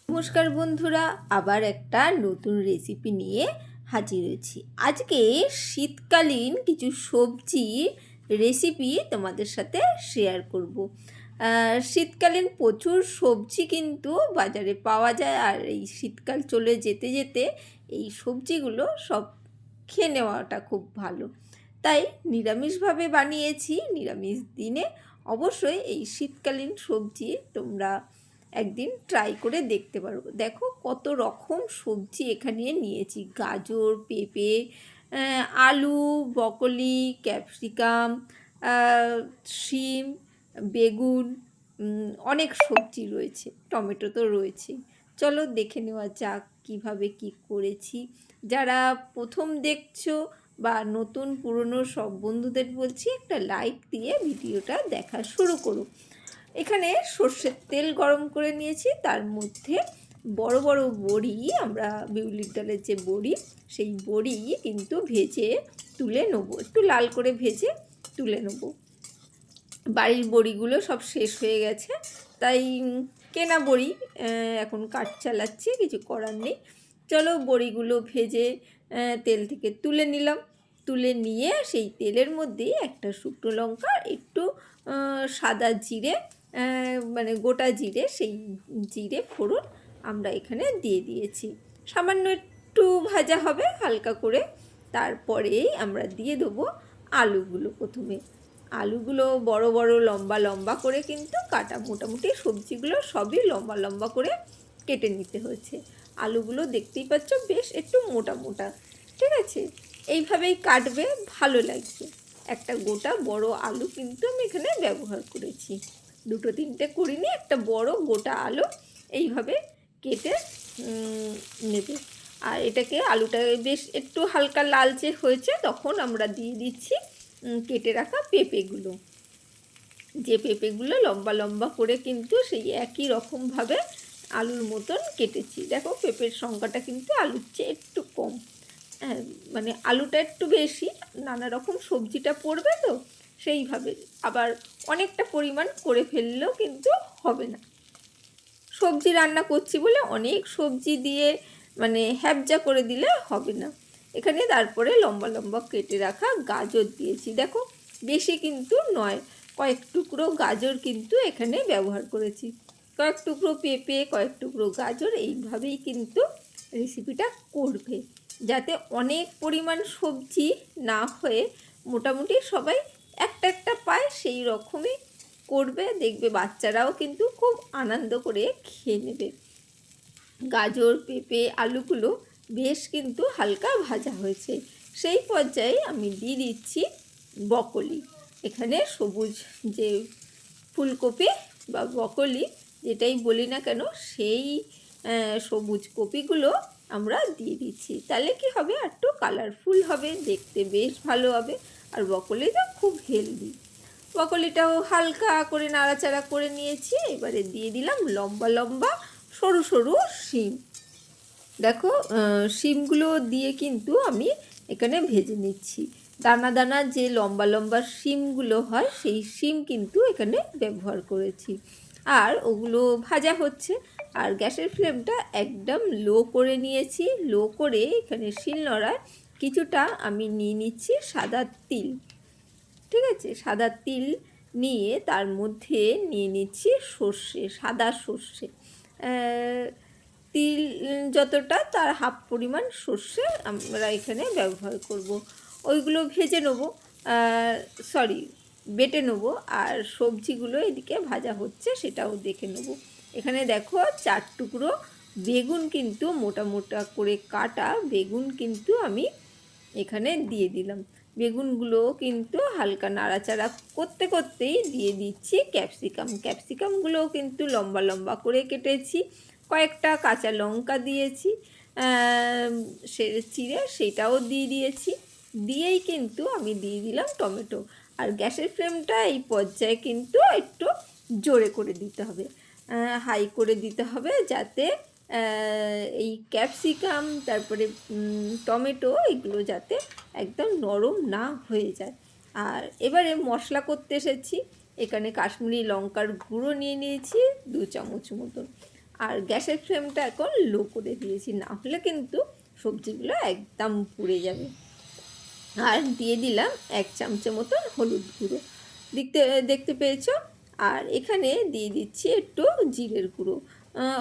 নমস্কার বন্ধুরা, আবার একটা নতুন রেসিপি নিয়ে হাজির হয়েছি। আজকে শীতকালীন কিছু সবজির রেসিপি তোমাদের সাথে শেয়ার করব। শীতকালীন প্রচুর সবজি কিন্তু বাজারে পাওয়া যায়, আর এই শীতকাল চলে যেতে যেতে এই সবজিগুলো সব খেয়ে নেওয়াটা খুব ভালো। তাই নিরামিষভাবে বানিয়েছি। নিরামিষ দিনে অবশ্যই এই শীতকালীন সবজি তোমরা একদিন ট্রাই করে দেখতে পারো। দেখো কত রকম সবজি এখানে নিয়েছি: গাজর, পেঁপে, আলু, ব্রকলি, ক্যাপসিকাম, শিম, বেগুন, অনেক সবজি রয়েছে, টমেটো তো রয়েছে। চলো দেখে নেওয়া যাক কীভাবে কি করেছি। যারা প্রথম দেখছো বা নতুন পুরনো সব বন্ধুদের বলছি, একটা লাইক দিয়ে ভিডিওটা দেখা শুরু করো। এখানে সর্ষের তেল গরম করে নিয়েছি, তার মধ্যে বড় বড় বড়ি, আমরা বিউলির ডালের যে বড়ি, সেই বড়ি কিন্তু ভেজে তুলে নেব, একটু লাল করে ভেজে তুলে নেব। বাড়ির বড়িগুলো সব শেষ হয়ে গেছে, তাই কেনা বড়ি এখন কাজ চালাচ্ছি, কিছু করার নেই। চলো বড়িগুলো ভেজে তেল থেকে তুলে নিলাম। তুলে নিয়ে সেই তেলের মধ্যেই একটা শুকনো লঙ্কা, একটু সাদা জিরে, মানে গোটা জিরে, সেই জিরে ফোড়ন আমরা এখানে দিয়ে দিয়েছি। সামান্য একটু ভাজা হবে হালকা করে। তারপরেই আমরা দিয়ে দেবো আলুগুলো। প্রথমে আলুগুলো বড় বড় লম্বা লম্বা করে কিন্তু কাটা, মোটামুটি সবজিগুলো সবই লম্বা লম্বা করে কেটে নিতে হয়েছে। আলুগুলো দেখতেই পাচ্ছ বেশ একটু মোটা মোটা, ঠিক আছে? এইভাবেই কাটবে, ভালো লাগবে। একটা গোটা বড় আলু কিন্তু আমি এখানে ব্যবহার করেছি, দুটো তিনটে করিনি, একটা বড় গোটা আলু এইভাবে কেটে নেবে। আর এটাকে, আলুটা বেশ একটু হালকা লালচে হয়েছে, তখন আমরা দিয়ে দিচ্ছি কেটে রাখা পেঁপেগুলো। যে পেঁপেগুলো লম্বা লম্বা করে কিন্তু সেই একই রকমভাবে আলুর মতন কেটেছি। দেখো পেঁপের সংখ্যাটা কিন্তু আলুর চেয়ে একটু কম, হ্যাঁ, মানে আলুটা একটু বেশি, নানা রকম সবজিটা পড়বে তো সেইভাবে। আবার অনেকটা পরিমাণ করে ফেললেও কিন্তু হবে না। সবজি রান্না করছি বলে অনেক সবজি দিয়ে মানে হ্যাবজা করে দিলে হবে না। এখানে তারপরে লম্বা লম্বা কেটে রাখা গাজর দিয়েছি। দেখো বেশি কিন্তু নয়, কয়েক টুকরো গাজর কিন্তু এখানে ব্যবহার করেছি। কয়েক টুকরো পেঁপে, কয়েক টুকরো গাজর, এইভাবেই কিন্তু রেসিপিটা করবে, যাতে অনেক পরিমাণ সবজি না হয়ে মোটামুটি সবাই একটা একটা পায়, সেই রকমই করবে। দেখবে বাচ্চারাও কিন্তু খুব আনন্দ করে খেয়ে নেবে। গাজর, পেঁপে, আলুগুলো বেশ কিন্তু হালকা ভাজা হয়েছে। সেই পর্যায়ে আমি দিয়ে দিচ্ছি ব্রকলি। এখানে সবুজ যে ফুলকপি বা ব্রকলি যেটাই বলি না কেন, সেই সবুজ কপিগুলো আমরা দিয়ে দিচ্ছি। তাহলে কি হবে, একটু কালারফুল হবে, দেখতে বেশ ভালো হবে। আর ব্রকলিটা খুব হেলদি। ব্রকলিটাও হালকা করে নাড়াচাড়া করে নিয়েছি। এবারে দিয়ে দিলাম লম্বা লম্বা সরু সরু শিম। দেখো শিমগুলো দিয়ে কিন্তু আমি এখানে ভেজে নিচ্ছি। দানা দানা যে লম্বা লম্বা শিমগুলো হয়, সেই শিম কিন্তু এখানে ব্যবহার করেছি। আর ওগুলো ভাজা হচ্ছে, আর গ্যাসের ফ্লেমটা একদম লো করে নিয়েছি। লো করে এখানে শিলনোড়ায় কিছুটা আমি নিয়ে নিচ্ছি সাদা তিল, ঠিক আছে? সাদা তিল নিয়ে তার মধ্যে নিয়ে নিচ্ছি সর্ষে, সাদা সর্ষে। তিল যতটা, তার হাফ পরিমাণ সর্ষে আমরা এখানে ব্যবহার করব। ওইগুলো ভেজে নেব, সরি বেটে নেব। আর সবজিগুলো এদিকে ভাজা হচ্ছে, সেটাও দেখে নেব। এখানে দেখো 4 টুকরো বেগুন কিন্তু মোটা মোটা করে কাটা বেগুন কিন্তু আমি এখানে দিয়ে দিলাম। বেগুনগুলো কিন্তু হালকা নাড়াচাড়া করতে করতেই দিয়ে দিচ্ছি ক্যাপসিকাম। ক্যাপসিকামগুলোও কিন্তু লম্বা লম্বা করে কেটেছি। কয়েকটা কাঁচা লঙ্কা দিয়েছি সে চিড়ে, সেটাও দিয়ে দিয়েছি। দিয়েই কিন্তু আমি দিয়ে দিলাম টমেটো। আর গ্যাসের ফ্লেমটা এই পর্যায়ে কিন্তু একটু জোরে করে দিতে হবে, হাই করে দিতে হবে, যাতে এই ক্যাপসিকাম তারপরে টমেটো এগুলো যাতে একদম নরম না হয়ে যায়। আর এবারে মশলা করতে এসেছি। এখানে কাশ্মীরি লঙ্কার গুঁড়ো নিয়ে নিয়েছি 2 চামচ মতন, আর গ্যাসের ফ্লেমটা এখন লো করে দিয়েছি, না হলে কিন্তু সবজিগুলো একদম পুড়ে যাবে। আর দিয়ে দিলাম 1 চামচের মতন হলুদ গুঁড়ো, দেখতে পেয়েছো। আর এখানে দিয়ে দিচ্ছি একটু জিরের গুঁড়ো,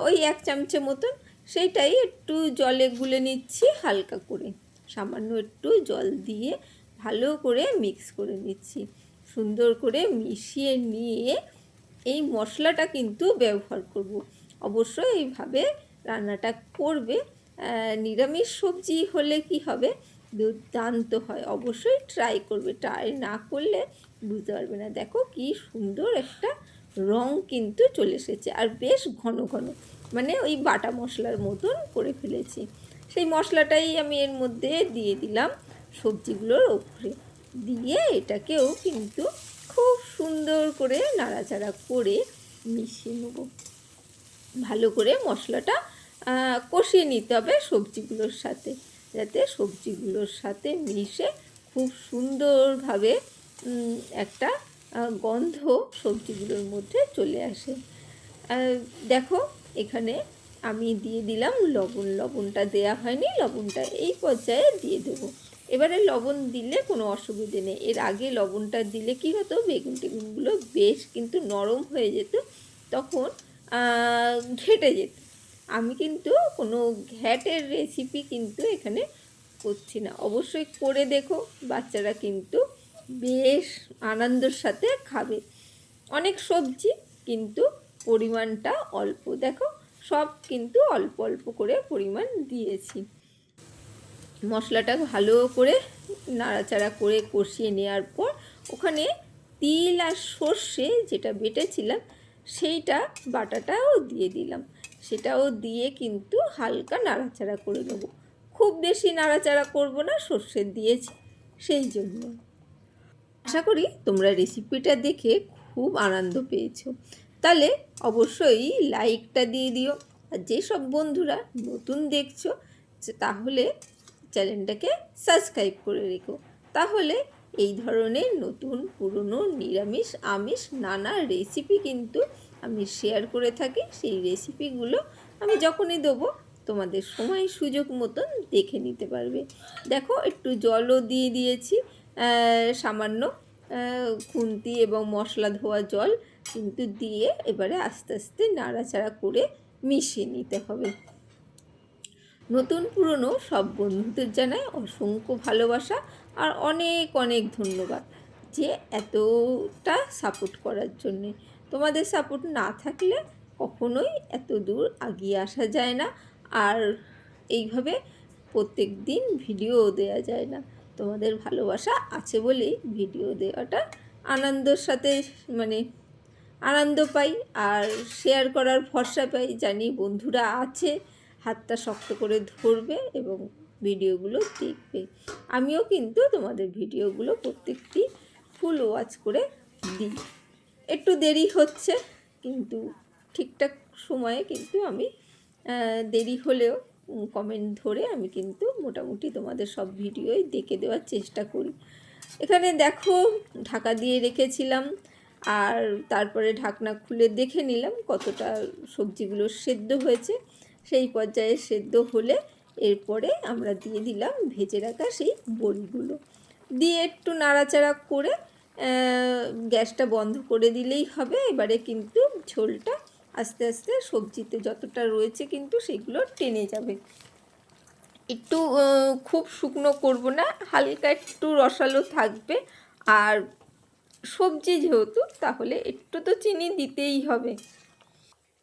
ওই 1 চামচের মতন, সেইটাই একটু জলে গুলে নিচ্ছি হালকা করে, সামান্য একটু জল দিয়ে ভালো করে মিক্স করে নিচ্ছি। সুন্দর করে মিশিয়ে নিয়ে এই মশলাটা কিন্তু ব্যবহার করব। অবশ্যই এইভাবে রান্নাটা করবে। নিরামিষ সবজি হলে কি হবে, দুর্দান্ত হয়। অবশ্যই ট্রাই করবে, ট্রাই না করলে বুঝতে পারবে না। দেখো কি সুন্দর একটা রং কিন্তু চলে এসেছে, আর বেশ ঘন ঘন, মানে ওই বাটা মশলার মতন করে ফেলেছি। সেই মশলাটাই আমি এর মধ্যে দিয়ে দিলাম সবজিগুলোর উপরে, দিয়ে এটাকেও কিন্তু খুব সুন্দর করে নাড়াচাড়া করে মিশিয়ে নেব। ভালো করে মশলাটা কষিয়ে নিতে হবে সবজিগুলোর সাথে, যাতে সবজিগুলোর সাথে মিশে খুব সুন্দরভাবে একটা গন্ধ সবজিগুলোর মধ্যে চলে আসে। দেখো এখানে আমি দিয়ে দিলাম লবণ, লবণটা দেয়া হয়নি, লবণটা এই পর্যায়ে দিয়ে দেবো। এবারে লবণ দিলে কোনো অসুবিধে নেই। এর আগে লবণটা দিলে কী হতো, বেগুন টেগুনগুলো বেশ কিন্তু নরম হয়ে যেত, তখন ঘেটে যেত। আমি কিন্তু কোনো ঘ্যাটের রেসিপি কিন্তু এখানে করছি না। অবশ্যই করে দেখো, বাচ্চারা কিন্তু বেশ আনন্দের সাথে খাবে। অনেক সবজি কিন্তু পরিমাণটা অল্প, দেখো সব কিন্তু অল্প অল্প করে পরিমাণ দিয়েছি। মশলাটা ভালো করে নাড়াচাড়া করে কষিয়ে নেওয়ার পর ওখানে তিল আর সর্ষে যেটা বেটেছিলাম সেইটা বাটাটাও দিয়ে দিলাম, সেটাও দিয়ে কিন্তু হালকা নাড়াচাড়া করে নেব। খুব বেশি নাড়াচাড়া করব না, সর্ষে দিয়েছি সেই জন্য। আশা করি তোমরা রেসিপিটা দেখে খুব আনন্দ পেয়েছো। তাহলে অবশ্যই লাইকটা দিয়ে দিও, আর যেসব বন্ধুরা নতুন দেখছো তাহলে চ্যানেলটাকে সাবস্ক্রাইব করে রেখো। তাহলে এই ধরনের নতুন পুরনো নিরামিষ আমিষ নানা রেসিপি কিন্তু আমি শেয়ার করে থাকি। সেই রেসিপিগুলো আমি যখনই দেবো তোমাদের সময় সুযোগ মতন দেখে নিতে পারবে। দেখো একটু জলও দিয়ে দিয়েছি, সামান্য খুন্তি এবং মশলা ধোয়া জল কিন্তু দিয়ে এবারে আস্তে আস্তে নাড়াচাড়া করে মিশিয়ে নিতে হবে। নতুন পুরনো সব বন্ধুদের জানাই অসংখ্য ভালোবাসা আর অনেক অনেক ধন্যবাদ যে এতটা সাপোর্ট করার জন্যে। তোমাদের সাপোর্ট না থাকলে কখনোই এত দূর এগিয়ে আসা যায় না, আর এইভাবে প্রত্যেক দিন ভিডিও দেওয়া যায় না। তোমাদের ভালোবাসা আছে বলেই ভিডিও দেওয়াটা আনন্দের সাথে, মানে আনন্দ পাই আর শেয়ার করার ভরসা পাই। জানি বন্ধুরা আছে, হাতটা শক্ত করে ধরবে এবং ভিডিওগুলো দেখবে। আমিও কিন্তু তোমাদের ভিডিওগুলো প্রত্যেকটি ফুল ওয়াচ করে দিই। একটু দেরি হচ্ছে, কিন্তু ঠিকঠাক সময়ে কিন্তু আমি দেরি হলেও কমেন্ট ধরে আমি কিন্তু মোটামুটি তোমাদের সব ভিডিওই দেখে দেওয়ার চেষ্টা করি। এখানে দেখো ঢাকা দিয়ে রেখেছিলাম, আর তারপরে ঢাকনা খুলে দেখে নিলাম কতটা সবজিগুলো সেদ্ধ হয়েছে। সেই পর্যায়ে সেদ্ধ হলে এরপরে আমরা দিয়ে দিলাম ভেজে রাখা সেই বড়িগুলো, দিয়ে একটু নাড়াচাড়া করে গ্যাসটা বন্ধ করে দিলেই হবে। এবারে কিন্তু ঝোলটা আস্তে আস্তে সবজিতে যতটা রয়েছে কিন্তু সেগুলো টেনে যাবে। একটু খুব শুকনো করব না, হালকা একটু রসালো থাকবে। আর সবজি যেহেতু, তাহলে একটু তো চিনি দিতেই হবে।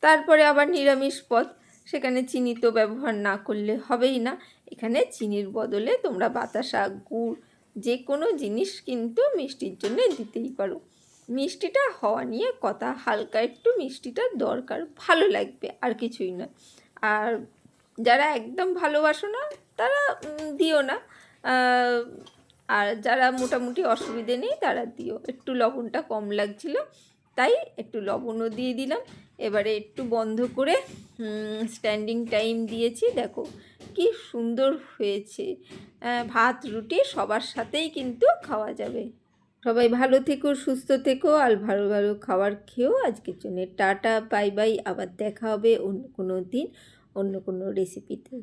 তারপরে আবার নিরামিষ পদ, সেখানে চিনি তো ব্যবহার না করলে হবেই না। এখানে চিনির বদলে তোমরা বাতাসা, গুড়, যে কোনো জিনিস কিন্তু মিষ্টির জন্য দিতেই পারো। মিষ্টিটা হওয়া নিয়ে কথা, হালকা একটু মিষ্টিটা দরকার, ভালো লাগবে, আর কিছুই না। আর যারা একদম ভালোবাসো না তারা দিও না, আর যারা মোটামুটি অসুবিধে নেই তারা দিও। একটু লবণটা কম লাগছিল তাই একটু লবণও দিয়ে দিলাম। এবারে একটু বন্ধ করে স্ট্যান্ডিং টাইম দিয়েছি। দেখো কি সুন্দর হয়েছে, ভাত রুটি সবার সাথেই কিন্তু খাওয়া যাবে। সবাই ভালো থেকো, সুস্থ থেকো, আর ভালো ভালো খাবার খেও। আজকের জন্য টাটা, বাই বাই। আবার দেখা হবে অন্য কোনো দিন অন্য কোনো রেসিপিতে।